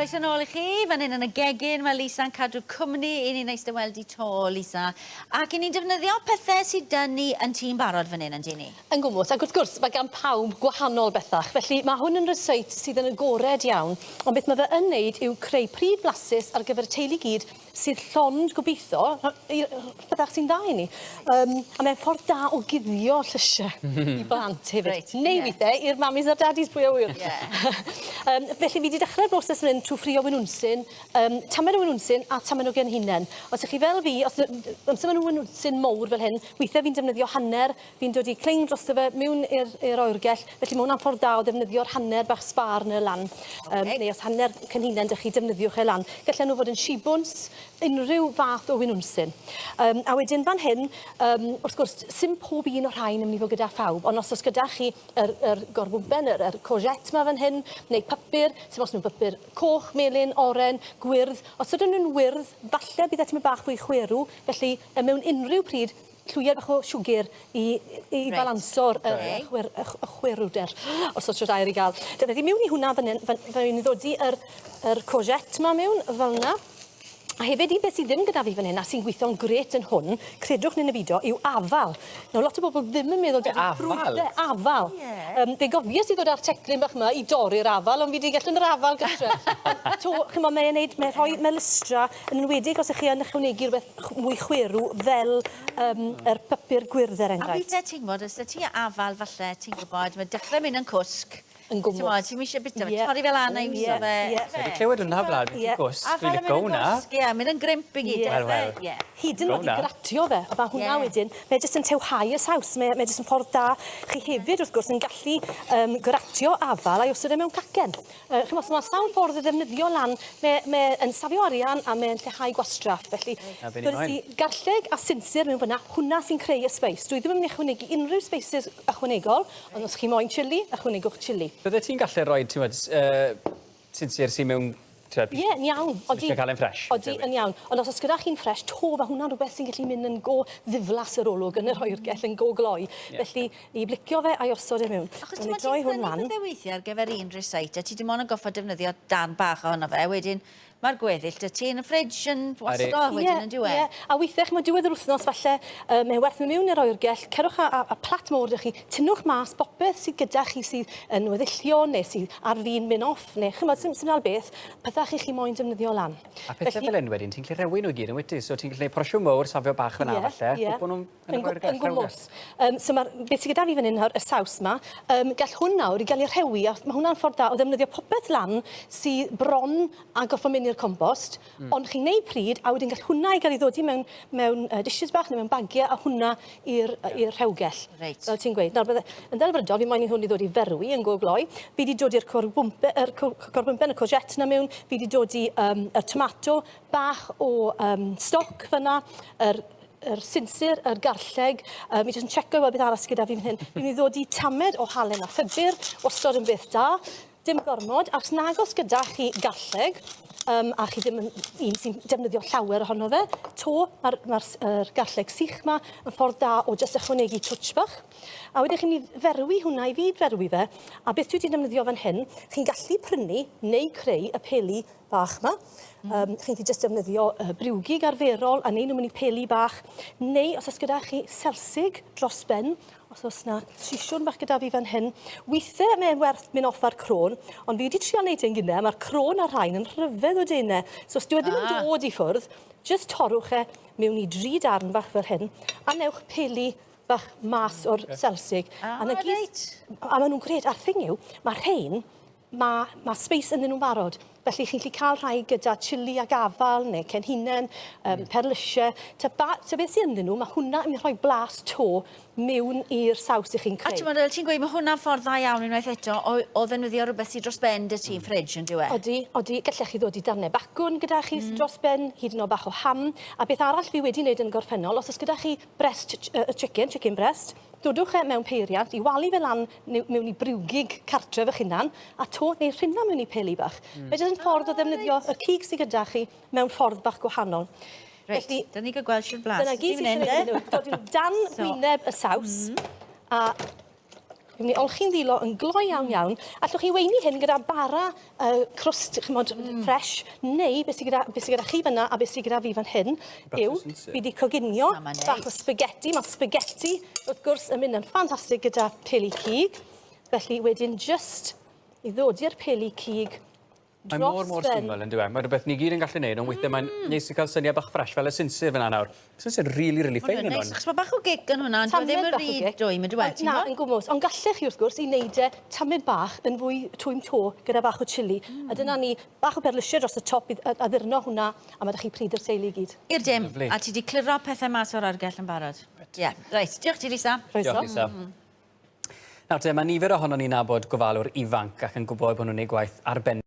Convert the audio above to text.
Croeso nôl I chi, fan hyn yn y gegin, mae Lisa'n cadw cwmni I ni neis dy weld I to, Lisa. Ac I ni'n defnyddio pethau sydd dyn ni yn tîm barod fan hyn, yn di ni? Yn gwmws, ac wrth gwrs, mae gan pawb gwahanol bethach. Felly mae hwn yn reseit sydd yn agored iawn. Ond beth mae fe yn neud yw creu pryd blasus ar gyfer y teulu gyd sydd llond gobeithio, bethach sy'n dda I ni. A mae'n ffordd da o guddio llysiau I blant hefyd. Neu weithiau i'r mamis a'r daddies pwy o wir. Felly fi wedi dechrau'r broses fan hyn trwy ffrio wenwnsyn, tamed o wenwnsyn a tamed o genhunen. Os ych chi fel fi, os amser maen nhw wenwnsyn mowr fel hyn, weithiau fi'n defnyddio hanner, fi'n dod I clein drosto fe mewn i'r oergell, felly mae hwnna'n ffordd da o defnyddio'r hanner bach sbar yn y lan. Neu os hanner cynhunen dych chi defnyddiwch e lan. Gallen nhw fod yn shibwns, unrhyw fath o wenwnsyn. A wedyn fan hyn, wrth gwrs, sim pob un o'r rhain yn mynd I fod gyda phawb, ond os oes gyda chi yr gorbwmpen, yr courgette ma fan hyn, neu papur, sef os nhw'n papur coch, melyn, oren, gwyrdd. Os ydyn nhw'n wyrdd, falle bydd eto bach fwy chwerw, felly mewn unrhyw pryd, llwyau bach o siwgr I balanso'r chwerwder, os oes rhaid I gael. Felly mewn I hwnna fan hyn, fan hyn I ddodi yr courgette ma mewn, fel yna. A hefyd I beth sydd ddim gyda fi fan hyn a sy'n gweithio'n gret yn hwn, credwch neu nebido, yw afal. Nawr, lot o bobl ddim yn meddwl dydy ffrwythau afal. Fe gofio sydd ddod ar teclyn bach yma I dorri'r afal, ond fi wedi gallu yn yr afal gytre. Mae'n rhoi melustra yn enwedig os ych chi yn ychwanegu rhywbeth mwy chwerw fel yr papur gwyrdd er enghraifft. A fi ti'n gwybod, os ti afal falle, ti'n gwybod, mae'n dechrau mynd yn cwsg. Yn gwmws. Ti'n eisiau bita fe, torri fel anna I wiso fe. Fi clywed hwnna flad, fi'n gwrs, dwi'n licio hwnna. Ie, mynd yn grimp I gyd. Hyd yn oed I gratio fe, a mae hwnna wedyn, mae jyst yn tewhau y saws, mae jyst yn ffordd da. Chi hefyd, wrth gwrs, yn gallu gratio afal a osod e mewn cacen. Chymod, mae sawl ffordd o ddefnyddio lan, mae'n safio arian a mae'n lleihau gwastraff. Felly, garlleg a sinsir mewn fyna, hwnna sy'n creu y speis. Dwi ddim yn mynd I ychwanegu unrhyw speisys ychwanegol, ond os chi moyn chili, ychwanegwch chili. Bydde ti'n gallu rhoi, ti'n meddwl, sinsir sy'n mewn... Ie, yn iawn. Odi, cael e'n ffres. Odi, yn iawn. Ond os gyda chi'n ffres, mae hwnna'n rhywbeth sy'n gallu mynd yn go ddiflas yr olwg yn yr oergell, yn go gloi. Felly, I blicio fe a osod e mewn. Achos ti'n prynu pethau weithiau ar gyfer un reseit, a ti dim ond yn goffa defnyddio dan bach ohono fe, wedyn mae'r gweddill dy ti yn y ffridge yn wastad wedyn yn diwedd. Ie, a weithiau mae diwedd yr wythnos falle, mae'n werth mewn i'r oergell, cerwch a plat mowr dych chi, tynnwch mas bopeth sydd gyda chi sydd yn weddillio neu sydd ar fin mynd off, neu chymod, sy'n dal beth, pethach chi moyn defnyddio lan. A pethau fel hyn wedyn, ti'n gallu rewi nhw gyd yn wyty, so ti'n gallu porsiwn mowr, safio bach fyna falle, bod nhw'n yn y oergell. Yn gwmws. So beth sydd gyda fi fan hyn, y saws ma, gall hwn nawr I gael ei rhewi, a mae hwnna'n ffordd da o ddefnyddio popeth lan sydd bron a goffa mynd i'r compost, ond chi'n neud pryd, a wedyn gall hwnna I gael ei ddodi mewn dishes bach neu mewn bagiau, a hwnna i'r rhewgell. Fel ti'n gweud. Nawr, yn delfrydol, fi moyn I hwn I ddod I ferwi yn go gloi. Fi wedi dod i'r corbwmpen, y courgette yna mewn. Fi wedi dod i'r tomato, bach o stoc fyna, yr sinsir, yr garlleg. Mi jyst yn checo beth arall gyda fi fan hyn. Fi'n mynd I ddod I tamed o halen a ffibr, wastad yn beth da. Dim gormod, ac os nagos gyda chi garlleg, a chi ddim yn un sy'n defnyddio llawer ohono fe, mae'r garlleg sych ma yn ffordd da o jyst ychwanegu twtsh bach. A wedyn chi'n ferwi hwnna I fyd ferwi fe, a beth dwi wedi defnyddio fan hyn, chi'n gallu prynu neu creu y peli bach ma. Chi'n gallu jyst defnyddio briwgig arferol a neu nhw'n mynd I peli bach, neu os oes gyda chi sersig dros ben, os oes yna sisiwn bach gyda fi fan hyn. Weithiau mae'n werth mynd off ar crôn, ond fi wedi trio wneud e'n gynnau, mae'r crôn a'r rhain yn rhyfedd o denau. So os dwi ddim yn dod I ffwrdd, jyst torwch e mewn I 3 darn bach fel hyn, a newch peli bach mas o'r selsig. A maen nhw'n gred. A'r thing yw, mae rhain, mae space yn nhw'n barod. Felly chi'n gallu cael rhai gyda chili ag afal neu cenhunen, perlysiau. Ta beth sy'n ynddyn nhw, mae hwnna yn rhoi blas to mewn i'r saws I chi'n creu. A ti'n gweud, mae hwnna'n ffordd dda iawn unwaith eto o ddefnyddio rhywbeth sydd dros ben dy ti'n ffridge yn diwedd? Odi, gallech chi ddod I darnau bacwn gyda chi dros ben, hyd yn o bach o ham. A beth arall fi wedi wneud yn gorffennol, os oes gyda chi chicken breast, dodwch e mewn peiriant, I walu fe lan mewn I briwgig cartre fy hunan, a to neu rhinna mewn I peli bach. Fe jyst yn ffordd o ddefnyddio y cig sydd gyda chi mewn ffordd bach gwahanol. Reit, da ni gael gweld sy'n blas. Dyna gyd sy'n dod dan wyneb y saws, a Fi'n mynd i olchi'n ddilo yn glo iawn iawn. Allwch chi weini hyn gyda bara crwst, chymod, ffresh, neu beth sydd gyda chi fyna a beth sydd gyda fi fan hyn yw, fi wedi coginio bach o spaghetti. Mae spaghetti, wrth gwrs, yn mynd yn ffantastig gyda peli cig. Felly wedyn just i ddod i'r peli cig Mae mor syml yn dweud. Mae rhywbeth ni gyd yn gallu neud, ond weithio mae'n neis i cael syniad bach ffresh fel y sinsir fyna nawr. Sinsir really ffein yn hwn. Mae bach o gig yn hwnna, ond ddim yn rhy dwym yn dweud. Na, yn gwmws. Ond gallech chi wrth gwrs i wneud e tamed bach yn fwy twym to gyda bach o chili. A dyna ni bach o perlysiau dros y top a ddurno hwnna a mae ddech chi pryd yr teulu i gyd. I'r dim, a ti wedi cliro pethau mas o'r argell yn barod. Ie, reit. Diolch ti, Lisa. Diolch, Lisa. Nawr te, mae nifer ohono ni'n nabod gofalwr ifanc ac yn gwybod bod nhw'n ei gwaith arbennig